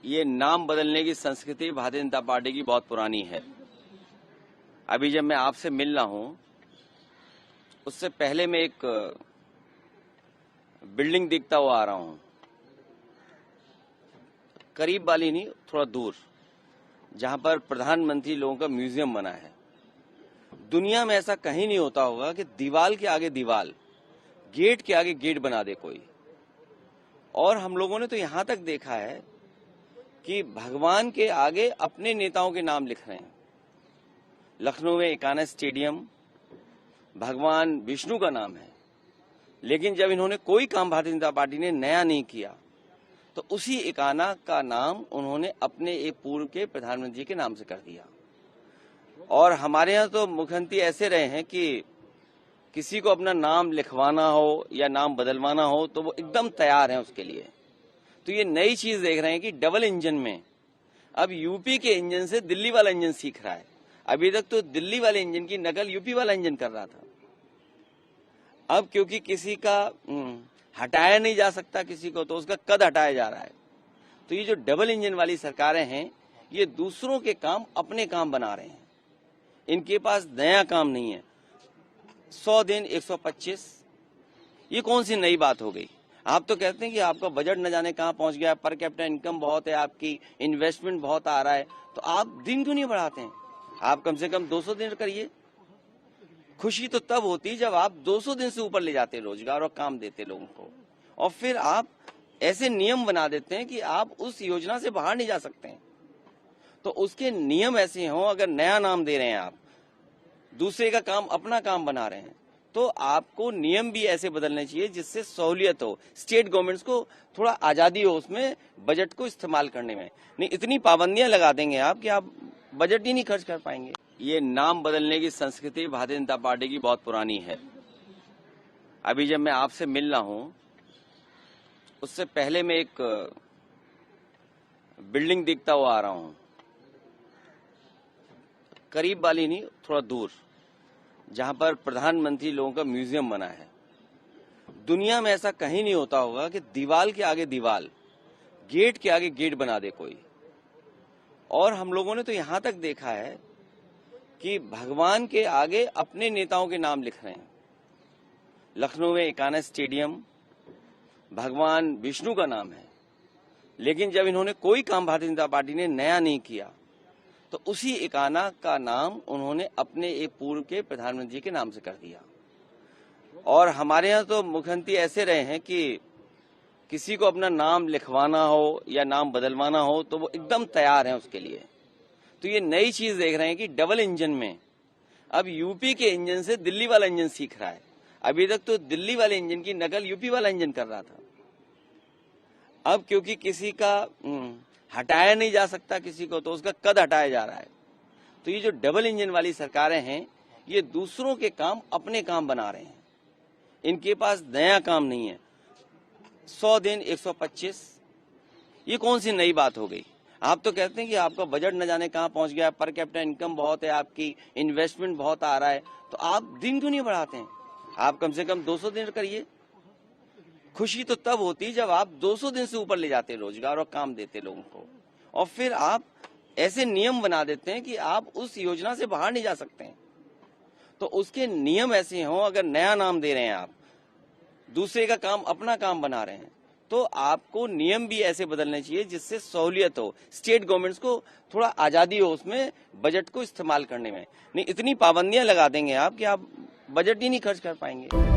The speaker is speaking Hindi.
ये नाम बदलने की संस्कृति भारतीय जनता पार्टी की बहुत पुरानी है। अभी जब मैं आपसे मिल रहा हूं, उससे पहले मैं एक बिल्डिंग देखता हुआ आ रहा हूं, करीब वाली नहीं, थोड़ा दूर, जहां पर प्रधानमंत्री लोगों का म्यूजियम बना है। दुनिया में ऐसा कहीं नहीं होता होगा कि दीवार के आगे दीवार, गेट के आगे गेट बना दे कोई। और हम लोगों ने तो यहां तक देखा है कि भगवान के आगे अपने नेताओं के नाम लिख रहे हैं। लखनऊ में एकाना स्टेडियम भगवान विष्णु का नाम है, लेकिन जब इन्होंने कोई काम भारतीय जनता पार्टी ने नया नहीं किया तो उसी एकाना का नाम उन्होंने अपने एक पूर्व के प्रधानमंत्री के नाम से कर दिया। और हमारे यहाँ तो मुख्यमंत्री ऐसे रहे हैं कि किसी को अपना नाम लिखवाना हो या नाम बदलवाना हो तो वो एकदम तैयार हैं उसके लिए। तो ये नई चीज देख रहे हैं कि डबल इंजन में अब यूपी के इंजन से दिल्ली वाला इंजन सीख रहा है। अभी तक तो दिल्ली वाले इंजन की नकल यूपी वाला इंजन कर रहा था। अब क्योंकि किसी का हटाया नहीं जा सकता किसी को, तो उसका कद हटाया जा रहा है। तो ये जो डबल इंजन वाली सरकारें हैं, ये दूसरों के काम अपने काम बना रहे हैं। इनके पास नया काम नहीं है। 100 दिन 125, ये कौन सी नई बात हो गई? आप तो कहते हैं कि आपका बजट न जाने कहां पहुंच गया, पर कैपिटा इनकम बहुत है, आपकी इन्वेस्टमेंट बहुत आ रहा है, तो आप दिन क्यों नहीं बढ़ाते हैं? आप कम से कम 200 दिन करिए। खुशी तो तब होती जब आप 200 दिन से ऊपर ले जाते रोजगार और काम देते लोगों को, और फिर आप ऐसे नियम बना देते हैं कि आप उस योजना से बाहर नहीं जा सकते हैं। तो उसके नियम ऐसे हों, अगर नया नाम दे रहे हैं आप, दूसरे का काम अपना काम बना रहे हैं, तो आपको नियम भी ऐसे बदलने चाहिए जिससे सहूलियत हो, स्टेट गवर्नमेंट्स को थोड़ा आजादी हो उसमें बजट को इस्तेमाल करने में। नहीं, इतनी पाबंदियां लगा देंगे आप कि आप बजट ही नहीं खर्च कर पाएंगे। ये नाम बदलने की संस्कृति भारतीय जनता पार्टी की बहुत पुरानी है। अभी जब मैं आपसे मिल रहा हूं, उससे पहले मैं एक बिल्डिंग देखता हुआ आ रहा हूं, करीब वाली नहीं, थोड़ा दूर, जहां पर प्रधानमंत्री लोगों का म्यूजियम बना है। दुनिया में ऐसा कहीं नहीं होता होगा कि दीवार के आगे दीवार, गेट के आगे गेट बना दे कोई। और हम लोगों ने तो यहां तक देखा है कि भगवान के आगे अपने नेताओं के नाम लिख रहे हैं। लखनऊ में एकाना स्टेडियम भगवान विष्णु का नाम है, लेकिन जब इन्होंने कोई काम भारतीय जनता पार्टी ने नया नहीं किया तो उसी एकाना का नाम उन्होंने अपने एक पूर्व के प्रधानमंत्री के नाम से कर दिया। और हमारे यहाँ तो मुख्यमंत्री ऐसे रहे हैं कि किसी को अपना नाम लिखवाना हो या नाम बदलवाना हो तो वो एकदम तैयार हैं उसके लिए। तो ये नई चीज देख रहे हैं कि डबल इंजन में अब यूपी के इंजन से दिल्ली वाला इंजन सीख रहा है। अभी तक तो दिल्ली वाले इंजन की नकल यूपी वाला इंजन कर रहा था। अब क्योंकि किसी का हटाया नहीं जा सकता किसी को, तो उसका कद हटाया जा रहा है। तो ये जो डबल इंजन वाली सरकारें हैं, ये दूसरों के काम अपने काम बना रहे हैं। इनके पास नया काम नहीं है। 100 दिन 125, ये कौन सी नई बात हो गई? आप तो कहते हैं कि आपका बजट न जाने कहां पहुंच गया, पर कैपिटा इनकम बहुत है, आपकी इन्वेस्टमेंट बहुत आ रहा है, तो आप दिन क्यों नहीं बढ़ाते हैं? आप कम से कम 200 दिन करिए। खुशी तो तब होती जब आप 200 दिन से ऊपर ले जाते रोजगार और काम देते लोगों को, और फिर आप ऐसे नियम बना देते हैं कि आप उस योजना से बाहर नहीं जा सकते हैं। तो उसके नियम ऐसे हों, अगर नया नाम दे रहे हैं आप, दूसरे का काम अपना काम बना रहे हैं, तो आपको नियम भी ऐसे बदलने चाहिए जिससे सहूलियत हो, स्टेट गवर्नमेंट्स को थोड़ा आजादी हो उसमें बजट को इस्तेमाल करने में। नहीं, इतनी पाबंदियां लगा देंगे आप कि आप बजट ही नहीं खर्च कर पाएंगे।